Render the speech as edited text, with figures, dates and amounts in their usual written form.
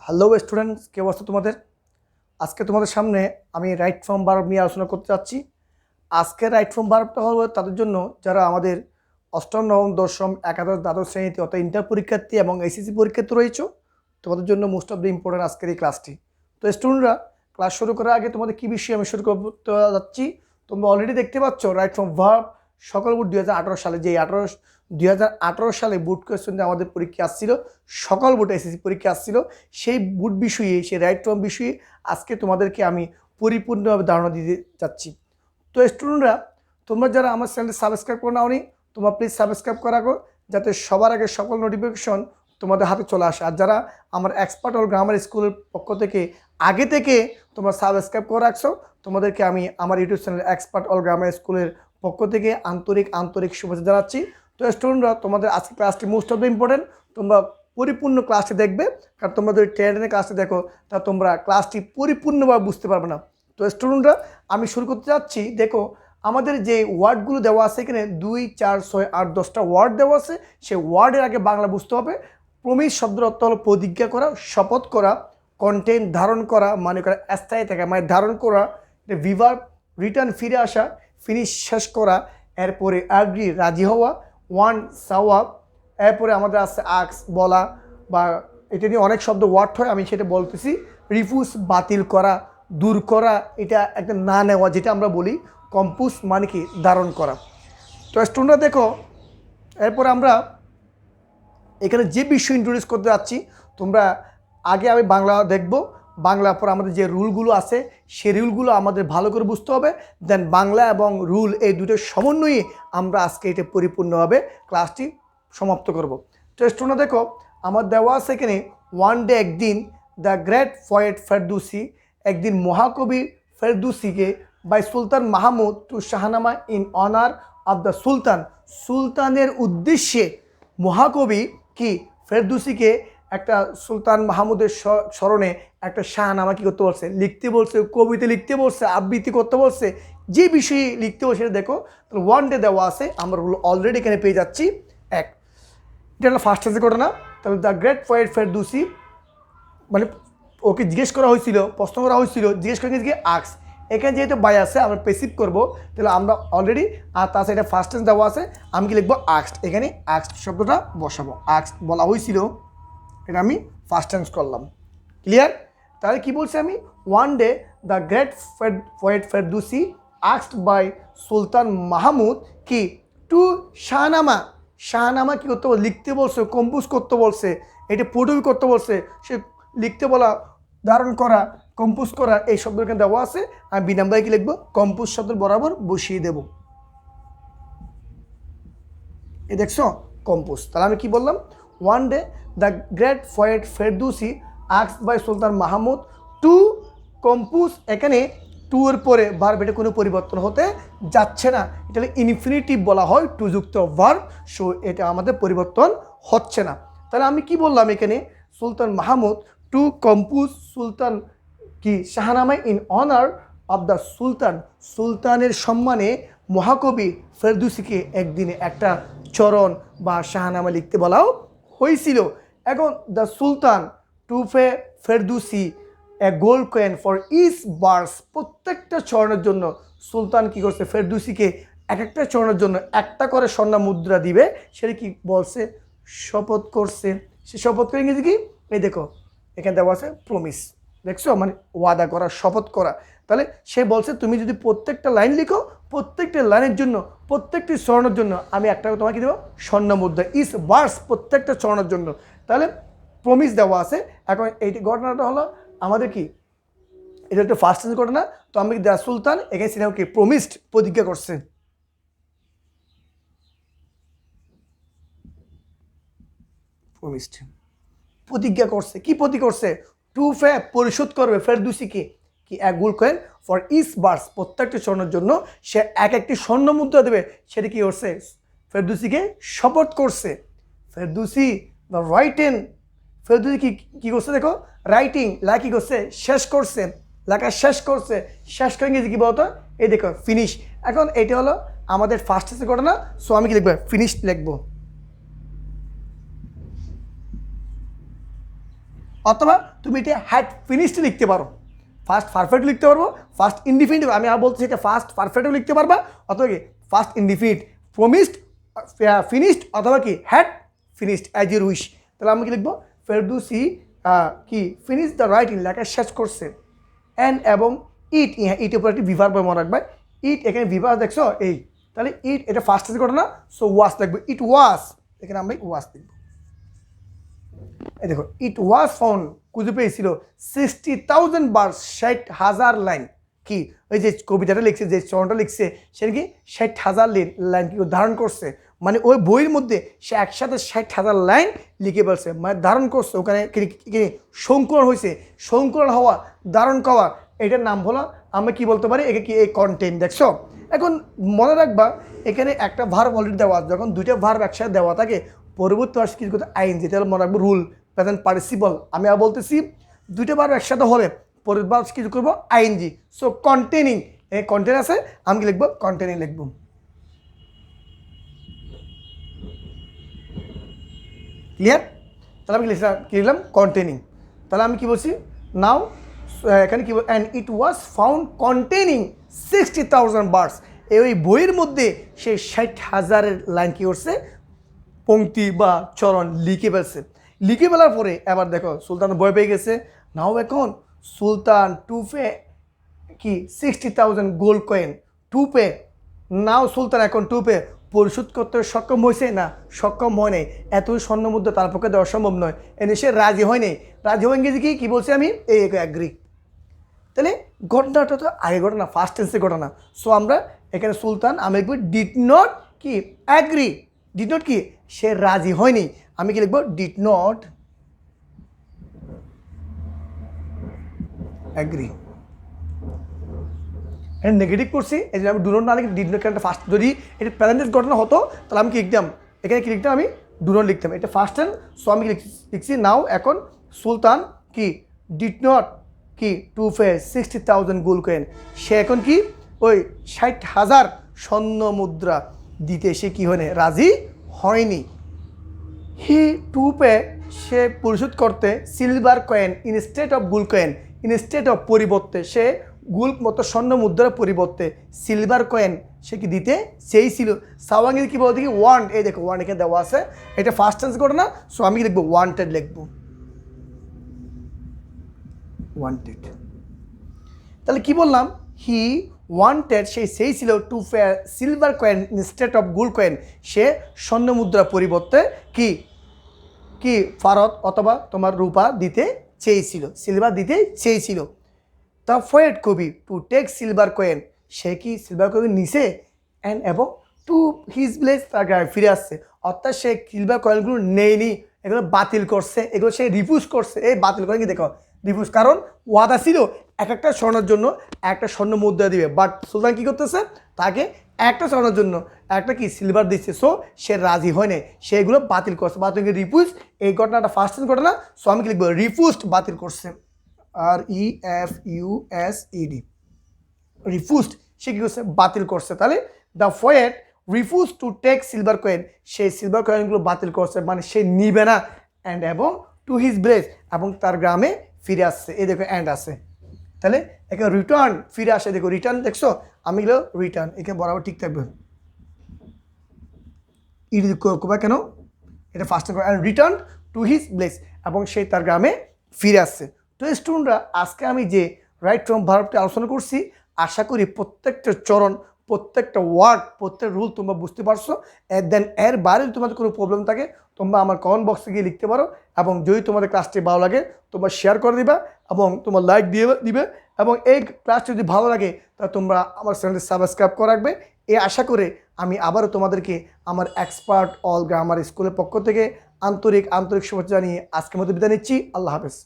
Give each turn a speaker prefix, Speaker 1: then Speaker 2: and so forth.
Speaker 1: Hello students, কে অবস্থা তোমাদের? আজকে তোমাদের সামনে আমি রাইট ফর্ম ভার্ব নিয়ে আলোচনা করতে যাচ্ছি। আজকে রাইট ফর্ম ভার্বটা হলো তাদের জন্য যারা আমাদের অষ্টম, নবম, দশম, একাদশ, দ্বাদশ শ্রেণীতে অর্থাৎ ইন্টার পরীক্ষার্থী এবং এসএসসি পরীক্ষার্থী রয়েছে। তোমাদের জন্য মোস্ট অফ দ্য ইম্পর্টেন্ট আজকের এই ক্লাসটি। তো স্টুডেন্টরা, ক্লাস শুরু করার আগে তোমাদের কী বিষয়ে আমি শুরু করতে যাচ্ছি, তোমরা অলরেডি দেখতে পাচ্ছ রাইট ফর্ম ভার্ব সকল বোর্ড 2018 সালে, যে 2018 সালে বোর্ড কোয়েশ্চেন আমাদের পরীক্ষা আসছিল, সকল বোর্ড এসএসসি পরীক্ষা আসছিল, সেই বোর্ড বিষয়ে, সেই রাইট ফর্ম বিষয়ে আজকে তোমাদেরকে আমি পরিপূর্ণভাবে ধারণা দিতে যাচ্ছি। তো স্টুডেন্টরা, তোমরা যারা আমার চ্যানেলটি সাবস্ক্রাইব করে নাওনি, তোমরা প্লিজ সাবস্ক্রাইব করা গো, যাতে সবার আগে সকল নোটিফিকেশন তোমাদের হাতে চলে আসে। আর যারা আমার এক্সপার্ট অল গ্রামার স্কুলের পক্ষ থেকে আগে থেকে তোমরা সাবস্ক্রাইব করে রাখছো, তোমাদেরকে আমি আমার YouTube channel expert all grammar স্কুলের পক্ষ থেকে আন্তরিক শুভেচ্ছা জানাচ্ছি। তো স্টুডেন্টরা, তোমাদের আজকে ক্লাসটি মোস্ট অফ দ্য ইম্পর্টেন্ট, তোমরা পরিপূর্ণ ক্লাসটি দেখবে, কারণ তোমরা যদি ট্রেনের ক্লাসটি দেখো তা তোমরা ক্লাসটি পরিপূর্ণভাবে বুঝতে পারবে না। তো স্টুডেন্টরা, আমি শুরু করতে যাচ্ছি। দেখো, আমাদের যে ওয়ার্ডগুলো দেওয়া আছে এখানে 2, 4, 6, 8, 10টা ওয়ার্ড দেওয়া আছে। সেই ওয়ার্ডের আগে বাংলা বুঝতে হবে। প্রমিস শব্দের অর্থ হলো প্রতিজ্ঞা করা, শপথ করা। কন্টেন্ট ধারণ করা মানে করা স্থায়ী থাকা, মানে ধারণ করা। ভিভার্ব রিটার্ন ফিরে আসা, ফিনিশ শেষ করা। এরপরে অ্যাগ্রি রাজি হওয়া, ওয়ান সাওয়া। এরপরে আমাদের আছে আক্স বলা, বা এটা নিয়ে অনেক শব্দ ওয়ার্ড হয়, আমি সেটা বলতেছি। রিফিউজ বাতিল করা, দূর করা, এটা একটা না নেওয়া যেটা আমরা বলি। কম্পোজ মানে কি ধারণ করা। তো স্টুডেন্টরা দেখো, এরপরে আমরা এখানে যে বিষয় ইন্ট্রোডিউস করতে যাচ্ছি, তোমরা আগে আমি বাংলা দেখব, বাংলার পর আমাদের যে রুলগুলো আছে সেই রুলগুলো আমাদের ভালো করে বুঝতে হবে। দেন বাংলা এবং রুল এই দুটোর সমন্বয়ে আমরা আজকে এটা পরিপূর্ণভাবে ক্লাসটি সমাপ্ত করব। তো স্টুডেন্ট দেখো, আমার দেওয়া আছে এখানে ওয়ান ডে, একদিন, দ্য গ্রেট পোয়েট ফেরদৌসি, একদিন মহাকবি ফেরদৌসিকে by Sultan Mahmud to Shahnameh in honour of the sultan. সুলতানের উদ্দেশ্যে মহাকবি কি ফেরদৌসিকে একটা সুলতান মাহমুদের স্মরণে একটা শাহনামা কী করতে বলছে, লিখতে বলছে, কবিতা লিখতে বলছে, আবৃত্তি করতে বলছে। যে বিষয়ে লিখতে বলছে সেটা দেখো। তাহলে ওয়ান ডে দেওয়া আছে, আমরা অলরেডি এখানে পেয়ে যাচ্ছি এক। এটা হলো ফার্স্ট স্টেজের ঘটনা। তাহলে দ্য গ্রেট পোয়েট ফেরদৌসি, মানে ওকে জিজ্ঞেস করা হয়েছিল, প্রশ্ন করা হয়েছিল, জিজ্ঞেস করে গিয়ে আক্স। এখানে যেহেতু বাই আছে, আমরা পেসিভ করব, তাহলে আমরা অলরেডি, আর তাছাড়া এটা ফার্স্ট টেন্স দেওয়া আছে, আমি কি লিখবো আক্সড। এখানে আক্সড শব্দটা বসাবো, আক্সড বলা হয়েছিল, এটা আমি ফার্স্ট টেন্স করলাম। ক্লিয়ার? তাহলে কি বলছি আমি, one day the great poet Ferdowsi আক্সড বাই সুলতান মাহমুদ কি টু শাহনামা। শাহনামা কী করতে বলছে, লিখতে বলছে, কম্পোজ করতে বলছে, এটা প্রোডিউস করতে বলছে। সে লিখতে বলা, ধারণ করা, কম্পোজ করা, এই শব্দ এখানে দেওয়া আছে। আমি বি নাম্বারে কি লিখবো, কম্পোজ শব্দের বরাবর বসিয়ে দেব। এই দেখছো, কম্পোজ। তাহলে আমি কি বললাম, one day the great poet Ferdowsi আক্সড by Sultan Mahmud to compose. এখানে টু এর পরে ভার্ব, এটা কোনো পরিবর্তন হতে যাচ্ছে না, এটা ইনফিনিটিভ বলা হয়, টু যুক্ত ভার্ব। সো এটা আমাদের পরিবর্তন হচ্ছে না। তাহলে আমি কি বললাম এখানে, সুলতান মাহমুদ টু কম্পোজ সুলতান কি Shahnama in honour of the sultan. সুলতানের সম্মানে মহাকবি ফেরদৌসিকে একদিনে একটা চরণ বা শাহনামা লিখতে বলাও হয়েছিল। এখন the sultan to Ferdowsi a gold coin for each verse. প্রত্যেকটা চরণের জন্য সুলতান কি করছে, ফেরদৌসিকে এক একটা চরণের জন্য একটা করে স্বর্ণ মুদ্রা দিবে। সেটা কি বলছে, শপথ করছে। সে শপথ করে ইংরেজি কি, এই দেখো এখানে দেওয়া আছে প্রমিস। দেখছো, মানে ওয়াদা করা, শপথ করা। তাহলে সে বলছে তুমি যদি প্রত্যেকটা লাইন লিখো, প্রত্যেকটা লাইনের জন্য, প্রত্যেকটি স্বর্ণের জন্য আমি একটা তোমাকে দেবো স্বর্ণ মুদ্রা, ইস বার্স, প্রত্যেকটা স্বর্ণের জন্য। তাহলে প্রমিস দেওয়া আছে। এখন এই ঘটনাটা হলো আমাদের কি, এটা একটা ফার্স্ট সেন্স ঘটনা। তো আমি দ্য সুলতান এখানে সিনেমা কি প্রমিসড, প্রতিজ্ঞা করছে। প্রমিসড, প্রতিজ্ঞা করছে। কি প্রতিজ্ঞা করছে, টু পরিশোধ করবে ফেরদৌসিকে কি এক gold coin for each verse, প্রত্যেকটি স্বর্ণের জন্য সে এক একটি স্বর্ণ মুদ্রা দেবে। সেটা কি করছে, ফেরদৌসিকে শপথ করছে। ফেরদৌসি দ্য রাইটেন, ফেরদৌসি কি করছে দেখো, রাইটিং লেখা কি করছে, শেষ করছে, লেখা শেষ করছে। শেষ করে ইংরেজি কি বলতো, এই দেখো ফিনিশ। এখন এটা হলো আমাদের ফার্স্ট ঘটনা। সো আমি কি লিখবো, ফিনিশ লিখবো। অথবা তুমি এটা হ্যাড ফিনিশড লিখতে পারো, ফার্স্ট পারফেক্ট লিখতে পারবো, ফার্স্ট ইনডিফিনিট, আমি আর বলছি এটা ফার্স্ট পারফেক্টও লিখতে পারবা, অথবা কি ফার্স্ট ইনডিফিনিট, প্রমিসড, ফিনিশড, অথবা কি had finished as your wish. তাহলে আমি কি লিখবো, ফেরদৌসি কি ফিনিশ দ্য রাইটিং, লেখা শেষ করছে। অ্যান্ড এবং ইট, ইটের উপর একটি ভিভার মনে রাখবে, ইট এখানে ভিভার দেখছো এই, তাহলে ইট এটা ফার্স্ট ঘটনা, সো ওয়াস লিখবো, ইট ওয়াস, এখানে আমরা ওয়াস লিখবো। এই দেখো, ইট ওয়াজ ফাউন্ড, খুঁজে পেয়েছিল 60,000 বার্স, 60,000 লাইন, কি ওই যে কবিতাটা লিখছে, যে চরণটা লিখছে, সেটা কি 60,000 লাইন কি ধারণ করছে, মানে ওই বইয়ের মধ্যে সে একসাথে 60,000 লাইন লিখে ফেলছে, মানে ধারণ করছে, ওখানে সংকলন হয়েছে, সংকলন হওয়া, ধারণ করা, এটার নাম হলো, আমরা কি বলতে পারি, একে কি এই কন্টেন্ট। দেখছো, এখন মনে রাখবা এখানে একটা ভার্ব অলরেডি দেওয়া, যখন দুইটা ভার্ব একসাথে দেওয়া থাকে, পরবর্তী আসে কিছু করতে আইএনজি, তাহলে মনে রাখবো রুল, প্রেজেন্ট পার্টিসিপল। আমি আর বলতেছি দুইটা ভার্ব একসাথে হলে পরের বার কিছু করবো আইএনজি, সো কন্টেনিং, এই কন্টেন আছে, আমি কি লিখবো, কন্টেনিং লিখবো। ক্লিয়ার? তাহলে আমি কি লিখলাম, কন্টেনিং। তাহলে আমি কি বলছি, নাও এখানে কি, and it was found containing 60,000 birds, এই বইয়ের মধ্যে সেই 60,000 লাইন কি করছে, পংক্তি বা চরণ লিখে ফেলছে। লিখে ফেলার পরে এবার দেখো সুলতান ভয় পেয়ে গেছে, নাও এখন সুলতান টু পে কি 60,000 গোল্ড কয়েন, টু পে, নাও সুলতান এখন টু পে পরিশোধ করতে সক্ষম হয়েছে না, সক্ষম হয় নাই, এত স্বর্ণ মুদ্রা তার পক্ষে দেওয়া সম্ভব নয়, এনে সে রাজি হয় নাই, রাজি হয়ে গেছে কি বলছি আমি, এই অ্যাগ্রি। তাহলে ঘটনাটা তো আগে ঘটনা, ফার্স্ট টেন্সে ঘটনা, সো আমরা এখানে সুলতান, আমি লিখবো ডিড নট কি অ্যাগ্রি, ডিড নট কি সে রাজি হয়নি, আমি কি লিখবো, ডিড নট অ্যাগ্রি। এটা নেগেটিভ করছি, এই জন্য আমি ডু নট না লিখে ডিড নট, ফার্স্ট যদি এটা প্রেজেন্ট ঘটনা হতো তাহলে আমি কি লিখতাম, এখানে কি লিখতাম, আমি ডু নট লিখতাম, এটা ফার্স্ট টেন্স, সো আমি লিখছি নাও এখন সুলতান কি ডিড নট কি টু পে 60,000 গোল্ড কয়েন, সে এখন কি ওই 60,000 স্বর্ণ মুদ্রা দিতে সে কি হয়নি, রাজি হয়নি। হি টু পে, সে পরিশোধ করতে silver coin instead of gold coin, instead of পরিবর্তে, সে গোল্ড মতো স্বর্ণ মুদ্রার পরিবর্তে সিলভার কয়েন সে কি দিতে চেয়েছিল। সাওয়াঙ্গের কি বলতে কি ওয়ান্ট, এই দেখো ওয়ান্ট এখানে দেওয়া আছে, এটা ফার্স্ট টেন্স ঘটনা, সো আমি কি লিখবো, ওয়ান্টেড লিখবো, ওয়ান্টেড। তাহলে কি বললাম, হি ওয়ান্টেড, সে চেয়েছিল to pay silver coin instead of gold coin, সে স্বর্ণ মুদ্রার পরিবর্তে কি কি ফারত অথবা তোমার রূপা দিতে চেয়েছিল, সিলভার দিতে চেয়েছিল। দ্য ফয়েড কবি টু টেক সিলভার কয়েন, সে কি সিলভার কয়েন নিছে, অ্যান্ড এবং টু হিজ প্লেস তার গ্রামে ফিরে আসছে, অর্থাৎ সে সিলভার কয়েনগুলো নেয়নি, এগুলো বাতিল করছে, এগুলো সে রিফিউজ করছে, এই বাতিল করে কি দেখো রিফিউজ, কারণ ওয়াদা ছিল এক একটা স্বর্ণের জন্য একটা স্বর্ণ মুদ্রা দিবে, বাট সুলতান কী করতেছে, তাকে একটা স্বর্ণের জন্য একটা কি সিলভার দিচ্ছে, সো সে রাজি হয় নাই, সেগুলো বাতিল করছে, বাতিল রিফিউজ, এই ঘটনাটা ফার্স্ট ঘটনা, সো আমি কি লিখবো, রিফিউজড, বাতিল করছে, REFUSED, রিফিউজড, সে কী করছে, বাতিল করছে। তাহলে the poet refused to take silver coin, সেই সিলভার কয়েনগুলো বাতিল করছে, মানে সে নিবে না, অ্যান্ড এবং টু হিজ ব্লেস, এবং তার গ্রামে ফিরে আসছে, এই দেখো অ্যান্ড আছে, তাহলে এখানে রিটার্ন ফিরে আসে, দেখো রিটার্ন দেখছো, আমি গেলো রিটার্ন, এখানে বরাবর ঠিক থাকবে, করবা কেন, এটা first return to his bless, এবং সে তার গ্রামে ফিরে আসছে। তো স্টুডেন্টরা আজকে আমি যে রাইট ফ্রম ভার্বটি আলোচনা করছি, আশা করি প্রত্যেকটা চরণ, প্রত্যেকটা ওয়ার্ড, প্রত্যেক রুল তোমরা বুঝতে পারছো। দেন এর বাইরে যদি তোমাদের কোনো প্রবলেম থাকে তোমরা আমার কমেন্ট বক্সে গিয়ে লিখতে পারো, এবং যদি তোমাদের ক্লাসটি ভালো লাগে তোমরা শেয়ার করে দিবা এবং তোমার লাইক দিবে, এবং এই ক্লাসটি যদি ভালো লাগে তাহলে তোমরা আমার চ্যানেলটি সাবস্ক্রাইব করে রাখবে। এই আশা করে আমি আবারও তোমাদেরকে আমার এক্সপার্ট অল গ্রামার স্কুলের পক্ষ থেকে আন্তরিক শুভেচ্ছা জানিয়ে আজকের মতো বিদায় নিচ্ছি। আল্লাহ হাফেজ।